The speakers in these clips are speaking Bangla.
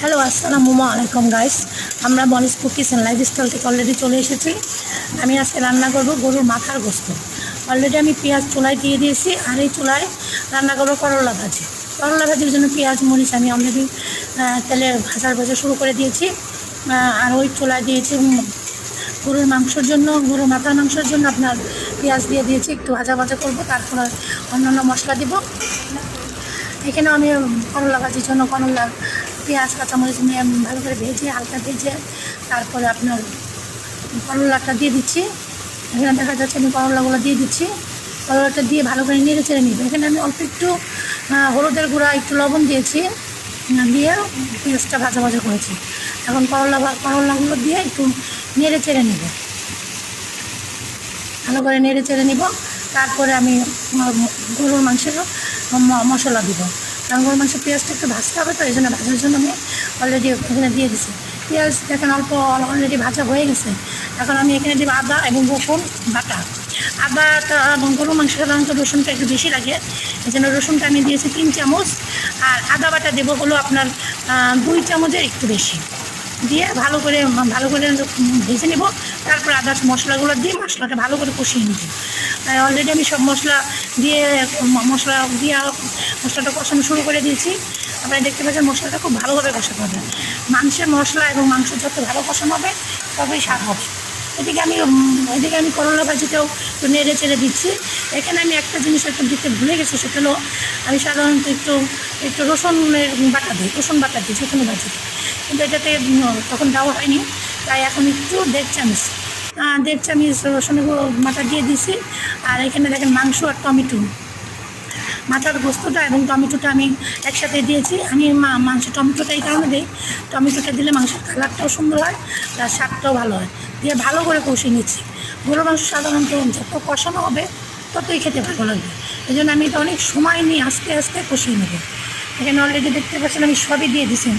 হ্যালো, আসসালামু আলাইকুম গাইস। আমরা মনিস কুকিজ অ্যান্ড লাইফস্টাইল থেকে অলরেডি চলে এসেছি। আমি আজকে রান্না করব গরুর মাথার গোস্ত। অলরেডি আমি পেঁয়াজ চুলায় দিয়ে দিয়েছি, আর এই চুলায় রান্না করবো করলা ভাজি। করলা ভাজির জন্য পেঁয়াজ মরিচ আমি অলরেডি তেলে ভাজা শুরু করে দিয়েছি। আর ওই চুলায় দিয়েছি গরুর মাংসের জন্য, গরুর মাথার মাংসের জন্য আপনার পেঁয়াজ দিয়ে দিয়েছি, একটু ভাজা করবো, তারপরে অন্যান্য মশলা দিব। এখানে আমি করলা ভাজির জন্য করলা পেঁয়াজ কাঁচামরিচ নিয়ে ভালো করে ভেজে হালকা ভেজে তারপরে আপনার করলাটা দিয়ে দিচ্ছি। এখানে দেখা যাচ্ছে আমি করলাগুলো দিয়ে দিচ্ছি। করলাটা দিয়ে ভালো করে নেড়ে চেড়ে নিব। এখানে আমি অল্প একটু হলুদের গুঁড়া, একটু লবণ দিয়েছি, দিয়ে পেঁয়াজটা ভাজা করেছি। এখন করলাগুলো দিয়ে একটু নেড়ে চেড়ে নিব, ভালো করে নেড়ে চেড়ে নিব। তারপরে আমি গরুর মাংসের মশলা দিব, কারণ গরুর মাংসের পেঁয়াজটা একটু ভাজতে হবে, তো এই জন্য ভাজার জন্য আমি অলরেডি এখানে দিয়ে দিচ্ছি। পেঁয়াজ দেখেন অলরেডি ভাজা হয়ে গেছে। এখন আমি এখানে দিব আদা এবং রসুন বাটা। আদাটা এবং গরুর মাংস সাধারণত রসুনটা একটু বেশি লাগে, এই জন্য রসুনটা আমি দিয়েছি 3 চামচ। আর আদা বাটা দেবো হলো আপনার 2 চামচের একটু বেশি, দিয়ে ভালো করে ভেজে নেব। তারপর আদার মশলাগুলো দিয়ে মশলাটা ভালো করে কষিয়ে নিব। অলরেডি আমি সব মশলা মশলাটা কষানো শুরু করে দিয়েছি। আপনারা দেখতে পাচ্ছেন মশলাটা খুব ভালোভাবে কষাতে হবে। মাংসের মশলা এবং মাংস যত ভালো কষানো হবে তবেই স্বাদ হবে। এদিকে আমি করলা ভাজিতেও একটু নেড়ে চেড়ে দিচ্ছি। এখানে আমি একটা জিনিস একটু দিতে ভুলে গেছি, সেটা হলো আমি সাধারণত একটু রসুনের বাটা দিই, রসুন বাটা দিই যে কোনো ভাজিতে, কিন্তু এটাতে তখন দেওয়া হয়নি, তাই এখন একটু 1.5 চামচ রসুনের বাটা দিয়ে দিছি। আর এখানে দেখেন মাংস আর টমেটো, মাথার গোস্তটা এবং টমেটোটা আমি একসাথে দিয়েছি। আমি মাংস টমেটোটা এই কারণে দিই, টমেটোটা দিলে মাংসের কালারটাও সুন্দর হয়, তার স্বাদটাও ভালো হয়। দিয়ে ভালো করে কষিয়ে নিচ্ছি। গরুর মাংস সাধারণত যত কষানো হবে ততই খেতে ভালো লাগবে, এই জন্য আমি এটা অনেক সময় নিয়ে আস্তে কষিয়ে নেব। এখানে অলরেডি দেখতে পাচ্ছেন আমি সবই দিয়ে দিয়েছি,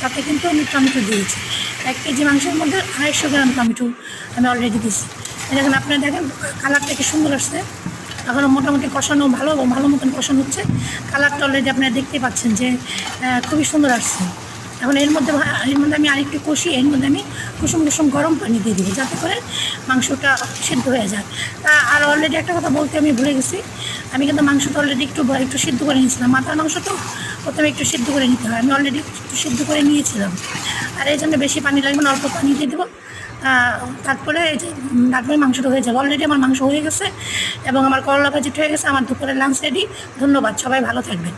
সাথে কিন্তু আমি টমেটো দিয়েছি। 1 কেজি মাংসের মধ্যে 250 গ্রাম টমেটো আমি অলরেডি দিয়েছি। দেখেন আপনারা দেখেন কালারটা কি সুন্দর আসছে। এখনও মোটামুটি কষানো ভালো মতন কষানো হচ্ছে। কালারটা অলরেডি আপনারা দেখতে পাচ্ছেন যে খুবই সুন্দর আসছে। এখন এর মধ্যে আমি আরেকটু কষিয়ে এর মধ্যে আমি কুসুম গরম পানি দিয়ে দিব, যাতে করে মাংসটা সিদ্ধ হয়ে যায়। আর অলরেডি একটা কথা বলতে আমি ভুলে গেছি, আমি কিন্তু মাংসটা অলরেডি একটু সিদ্ধ করে নিয়েছিলাম। মাথার মাংস তো প্রথমে একটু সিদ্ধ করে নিতে হয়, আমি অলরেডি একটু সিদ্ধ করে নিয়েছিলাম। আর এই জন্য বেশি পানি লাগবে না, অল্প পানি দিয়ে দেবো। তারপরে মাংসটা হয়ে যাবে। অলরেডি আমার মাংস হয়ে গেছে এবং আমার করলা ভাজিটা হয়ে গেছে। আমার দুপুরের লাঞ্চ রেডি। ধন্যবাদ, সবাই ভালো থাকবেন।